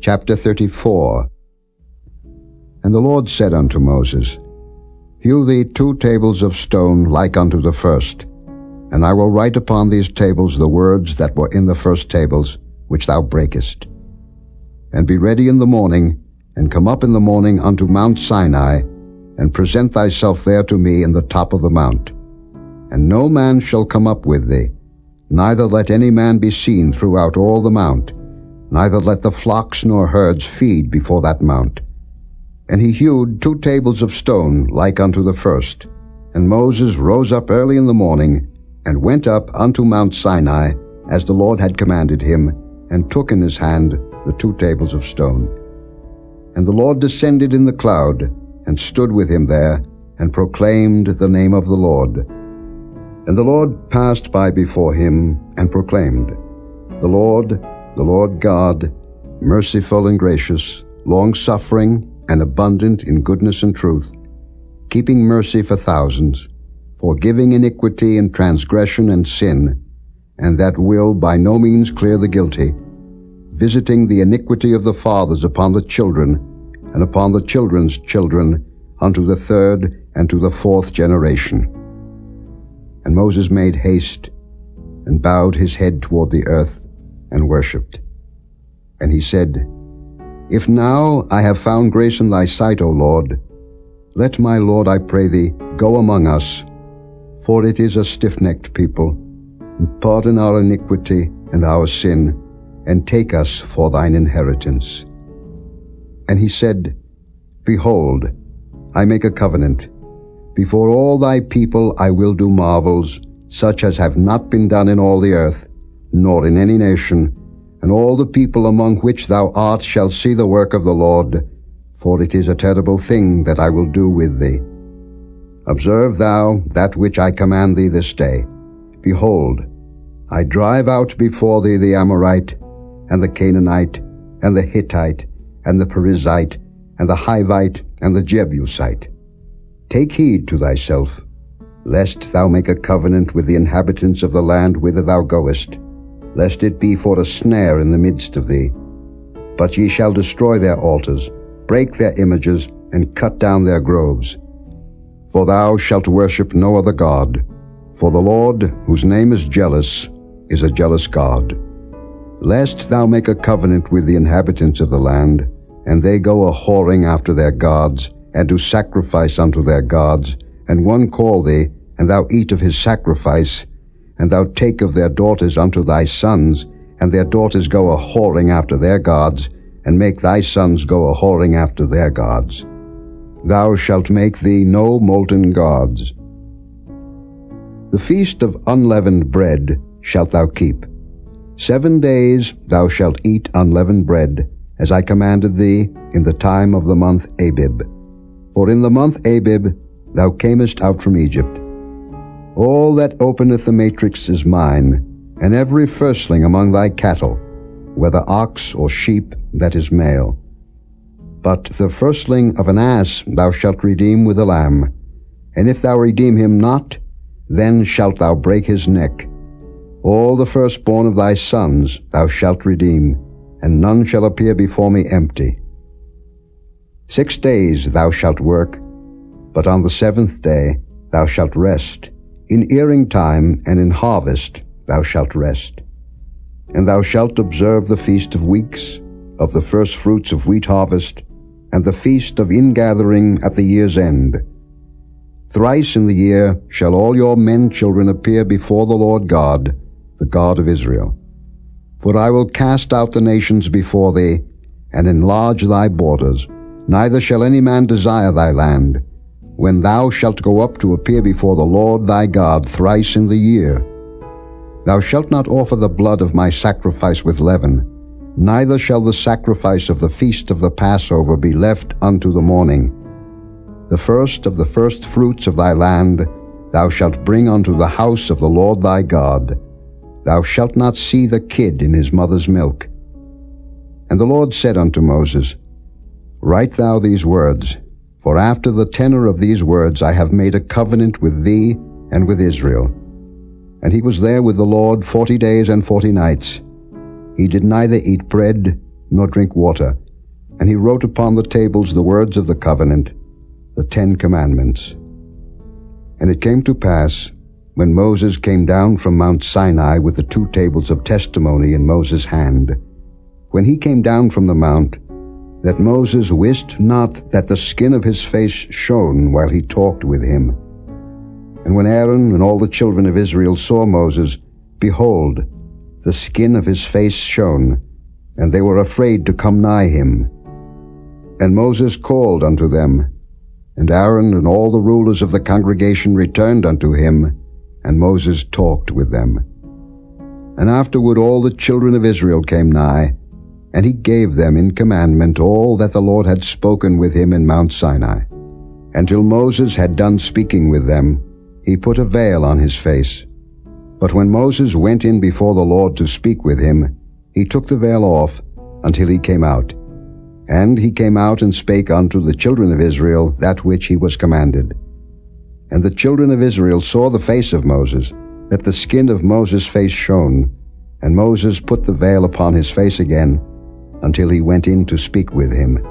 Chapter 34. And the Lord said unto Moses, Hew thee 2 tables of stone like unto the first, and I will write upon these tables the words that were in the first tables, which thou breakest. And be ready in the morning, and come up in the morning unto Mount Sinai, and present thyself there to me in the top of the mount. And no man shall come up with thee, neither let any man be seen throughout all the mount, neither let the flocks nor herds feed before that mount. And he hewed 2 tables of stone like unto the first. And Moses rose up early in the morning, and went up unto Mount Sinai, as the Lord had commanded him, and took in his hand the 2 tables of stone. And the Lord descended in the cloud, and stood with him there, and proclaimed the name of the Lord. And the Lord passed by before him, and proclaimed, The Lord God, merciful and gracious, long-suffering, and abundant in goodness and truth, keeping mercy for thousands, forgiving iniquity and transgression and sin, and that will by no means clear the guilty, visiting the iniquity of the fathers upon the children, and upon the children's children, unto the 3rd and to the 4th generation. And Moses made haste, and bowed his head toward the earth, and worshipped. And he said, If now I have found grace in thy sight, O Lord, let my Lord, I pray thee, go among us, for it is a stiff-necked people, and pardon our iniquity and our sin, and take us for thine inheritance. And he said, Behold, I make a covenant. Before all thy people I will do marvels, such as have not been done in all the earth, nor in any nation, and all the people among which thou art shall see the work of the Lord, for it is a terrible thing that I will do with thee. Observe thou that which I command thee this day. Behold, I drive out before thee the Amorite, and the Canaanite, and the Hittite, and the Perizzite, and the Hivite, and the Jebusite. Take heed to thyself, lest thou make a covenant with the inhabitants of the land whither thou goest, lest it be for a snare in the midst of thee. But ye shall destroy their altars, break their images, and cut down their groves. For thou shalt worship no other God, for the Lord, whose name is jealous, is a jealous God. Lest thou make a covenant with the inhabitants of the land, and they go a-whoring after their gods, and do sacrifice unto their gods, and one call thee, and thou eat of his sacrifice, and thou take of their daughters unto thy sons, and their daughters go a-whoring after their gods, and make thy sons go a-whoring after their gods. Thou shalt make thee no molten gods. The feast of unleavened bread shalt thou keep. 7 days thou shalt eat unleavened bread, as I commanded thee, in the time of the month Abib. For in the month Abib thou camest out from Egypt. All that openeth the matrix is mine, and every firstling among thy cattle, whether ox or sheep, that is male. But the firstling of an ass thou shalt redeem with a lamb, and if thou redeem him not, then shalt thou break his neck. All the firstborn of thy sons thou shalt redeem, and none shall appear before me empty. 6 days thou shalt work, but on the 7th day thou shalt rest. In earing time and in harvest thou shalt rest. And thou shalt observe the feast of weeks, of the first fruits of wheat harvest, and the feast of ingathering at the year's end. Thrice in the year shall all your men children appear before the Lord God, the God of Israel. For I will cast out the nations before thee, and enlarge thy borders. Neither shall any man desire thy land, when thou shalt go up to appear before the Lord thy God thrice in the year. Thou shalt not offer the blood of my sacrifice with leaven, neither shall the sacrifice of the feast of the Passover be left unto the morning. The first of the first fruits of thy land thou shalt bring unto the house of the Lord thy God. Thou shalt not see the kid in his mother's milk. And the Lord said unto Moses, Write thou these words, for after the tenor of these words I have made a covenant with thee and with Israel. And he was there with the Lord 40 days and 40 nights. He did neither eat bread nor drink water. And he wrote upon the tables the words of the covenant, the 10 commandments. And it came to pass, when Moses came down from Mount Sinai with the 2 tables of testimony in Moses' hand, when he came down from the mount, that Moses wist not that the skin of his face shone while he talked with him. And when Aaron and all the children of Israel saw Moses, behold, the skin of his face shone, and they were afraid to come nigh him. And Moses called unto them, and Aaron and all the rulers of the congregation returned unto him, and Moses talked with them. And afterward all the children of Israel came nigh, and he gave them in commandment all that the Lord had spoken with him in Mount Sinai. And till Moses had done speaking with them, he put a veil on his face. But when Moses went in before the Lord to speak with him, he took the veil off until he came out. And he came out and spake unto the children of Israel that which he was commanded. And the children of Israel saw the face of Moses, that the skin of Moses' face shone, and Moses put the veil upon his face again, until he went in to speak with him.